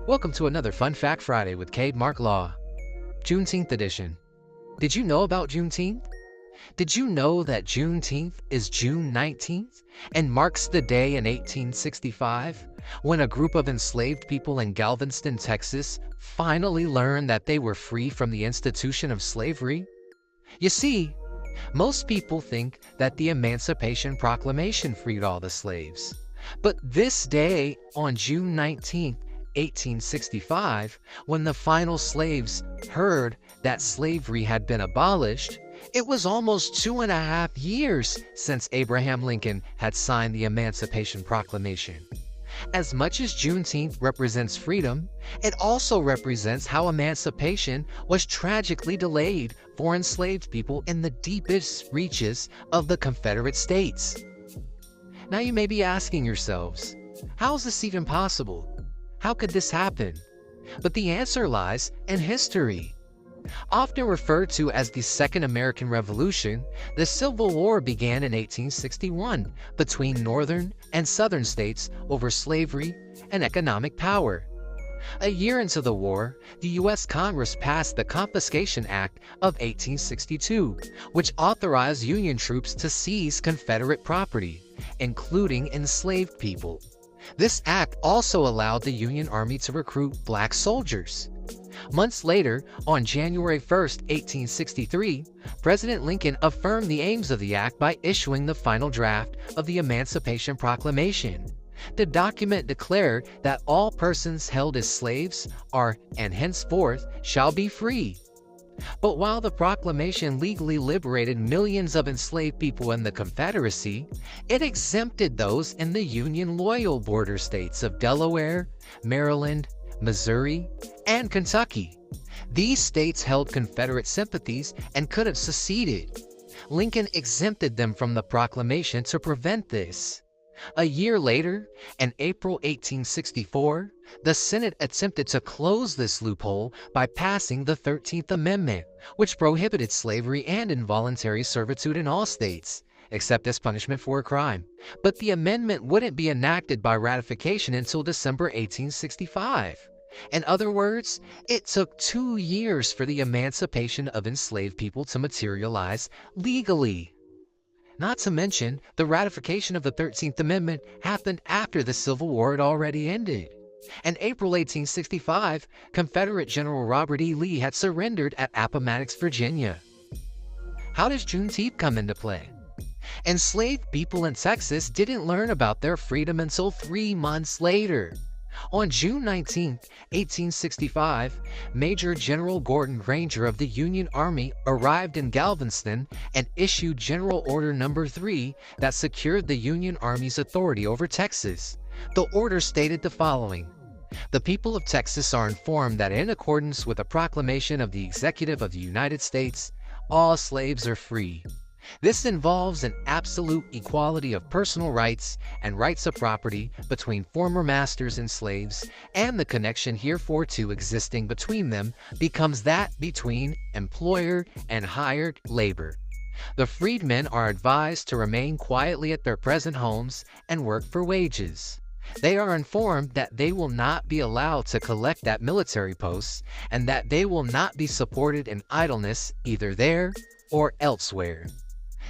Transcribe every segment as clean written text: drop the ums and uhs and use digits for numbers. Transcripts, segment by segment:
Welcome to another Fun Fact Friday with CadeMarq Law. Juneteenth Edition. Did you know about Juneteenth? Did you know that Juneteenth is June 19th and marks the day in 1865 when a group of enslaved people in Galveston, Texas finally learned that they were free from the institution of slavery? You see, most people think that the Emancipation Proclamation freed all the slaves. But this day, on June 19th, 1865, when the final slaves heard that slavery had been abolished, it was almost 2.5 years since Abraham Lincoln had signed the Emancipation Proclamation. As much as Juneteenth represents freedom, it also represents how emancipation was tragically delayed for enslaved people in the deepest reaches of the Confederate States. Now you may be asking yourselves, how is this even possible? How could this happen? But the answer lies in history. Often referred to as the Second American Revolution, the Civil War began in 1861 between northern and southern states over slavery and economic power. A year into the war, the U.S. Congress passed the Confiscation Act of 1862, which authorized Union troops to seize Confederate property, including enslaved people. This act also allowed the Union Army to recruit black soldiers. Months later, on January 1, 1863, President Lincoln affirmed the aims of the act by issuing the final draft of the Emancipation Proclamation. The document declared that all persons held as slaves are, and henceforth, shall be free. But while the proclamation legally liberated millions of enslaved people in the Confederacy, it exempted those in the Union-loyal border states of Delaware, Maryland, Missouri, and Kentucky. These states held Confederate sympathies and could have seceded. Lincoln exempted them from the proclamation to prevent this. A year later, in April 1864, the Senate attempted to close this loophole by passing the 13th Amendment, which prohibited slavery and involuntary servitude in all states, except as punishment for a crime. But the amendment wouldn't be enacted by ratification until December 1865. In other words, it took 2 years for the emancipation of enslaved people to materialize legally. Not to mention, the ratification of the 13th Amendment happened after the Civil War had already ended. In April 1865, Confederate General Robert E. Lee had surrendered at Appomattox, Virginia. How does Juneteenth come into play? Enslaved people in Texas didn't learn about their freedom until 3 months later. On June 19, 1865, Major General Gordon Granger of the Union Army arrived in Galveston and issued General Order No. 3 that secured the Union Army's authority over Texas. The order stated the following: "The people of Texas are informed that in accordance with a proclamation of the Executive of the United States, all slaves are free. This involves an absolute equality of personal rights and rights of property between former masters and slaves, and the connection hereforto existing between them becomes that between employer and hired labor. The freedmen are advised to remain quietly at their present homes and work for wages. They are informed that they will not be allowed to collect at military posts, and that they will not be supported in idleness either there or elsewhere."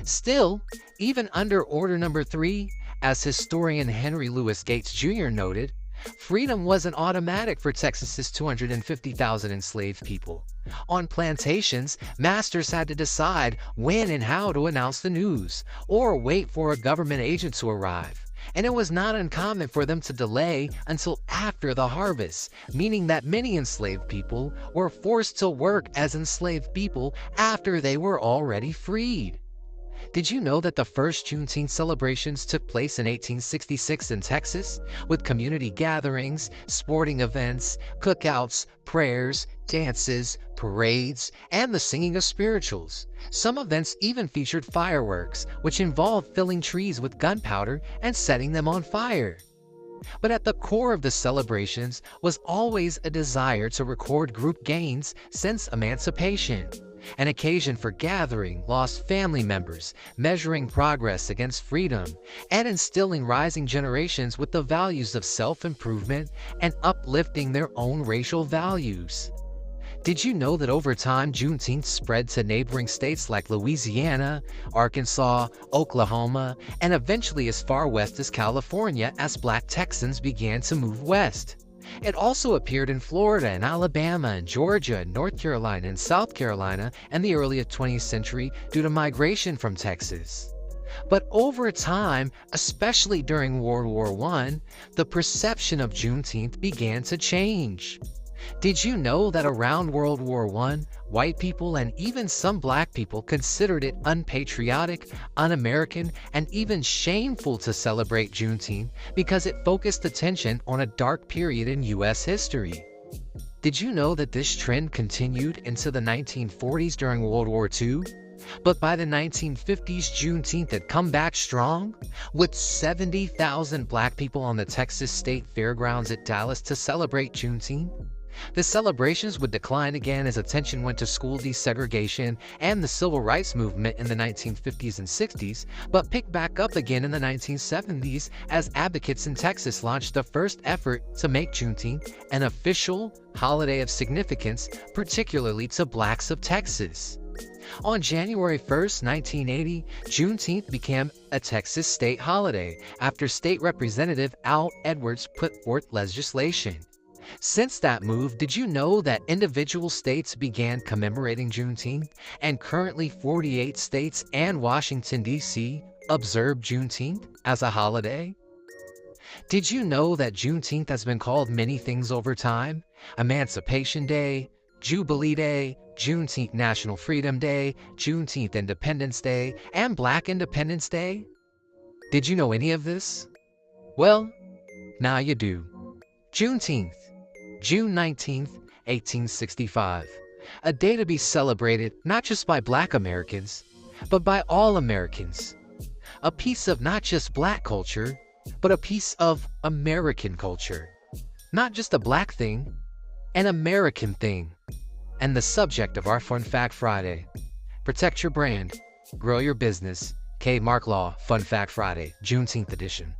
Still, even under Order No. 3, as historian Henry Louis Gates Jr. noted, freedom wasn't automatic for Texas's 250,000 enslaved people. On plantations, masters had to decide when and how to announce the news, or wait for a government agent to arrive. And it was not uncommon for them to delay until after the harvest, meaning that many enslaved people were forced to work as enslaved people after they were already freed. Did you know that the first Juneteenth celebrations took place in 1866 in Texas, with community gatherings, sporting events, cookouts, prayers, dances, parades, and the singing of spirituals? Some events even featured fireworks, which involved filling trees with gunpowder and setting them on fire. But at the core of the celebrations was always a desire to record group gains since emancipation. an occasion for gathering lost family members, measuring progress against freedom, and instilling rising generations with the values of self-improvement and uplifting their own racial values. Did you know that over time, Juneteenth spread to neighboring states like Louisiana, Arkansas, Oklahoma, and eventually as far west as California as Black Texans began to move west? It also appeared in Florida and Alabama and Georgia and North Carolina and South Carolina in the early 20th century due to migration from Texas. But over time, especially during World War I, the perception of Juneteenth began to change. Did you know that around World War I, white people and even some black people considered it unpatriotic, un-American, and even shameful to celebrate Juneteenth because it focused attention on a dark period in U.S. history? Did you know that this trend continued into the 1940s during World War II? But by the 1950s, Juneteenth had come back strong, with 70,000 black people on the Texas State Fairgrounds at Dallas to celebrate Juneteenth. The celebrations would decline again as attention went to school desegregation and the civil rights movement in the 1950s and 60s, but picked back up again in the 1970s as advocates in Texas launched the first effort to make Juneteenth an official holiday of significance, particularly to blacks of Texas. On January 1, 1980, Juneteenth became a Texas state holiday after State Representative Al Edwards put forth legislation. Since that move, did you know that individual states began commemorating Juneteenth, and currently 48 states and Washington, D.C. observe Juneteenth as a holiday? Did you know that Juneteenth has been called many things over time? Emancipation Day, Jubilee Day, Juneteenth National Freedom Day, Juneteenth Independence Day, and Black Independence Day? Did you know any of this? Well, now you do. Juneteenth, June 19th, 1865. A day to be celebrated not just by Black Americans, but by all Americans. A piece of not just Black culture, but a piece of American culture. Not just a Black thing, an American thing. And the subject of our Fun Fact Friday. Protect your brand, grow your business. CadeMarq Law Fun Fact Friday, Juneteenth Edition.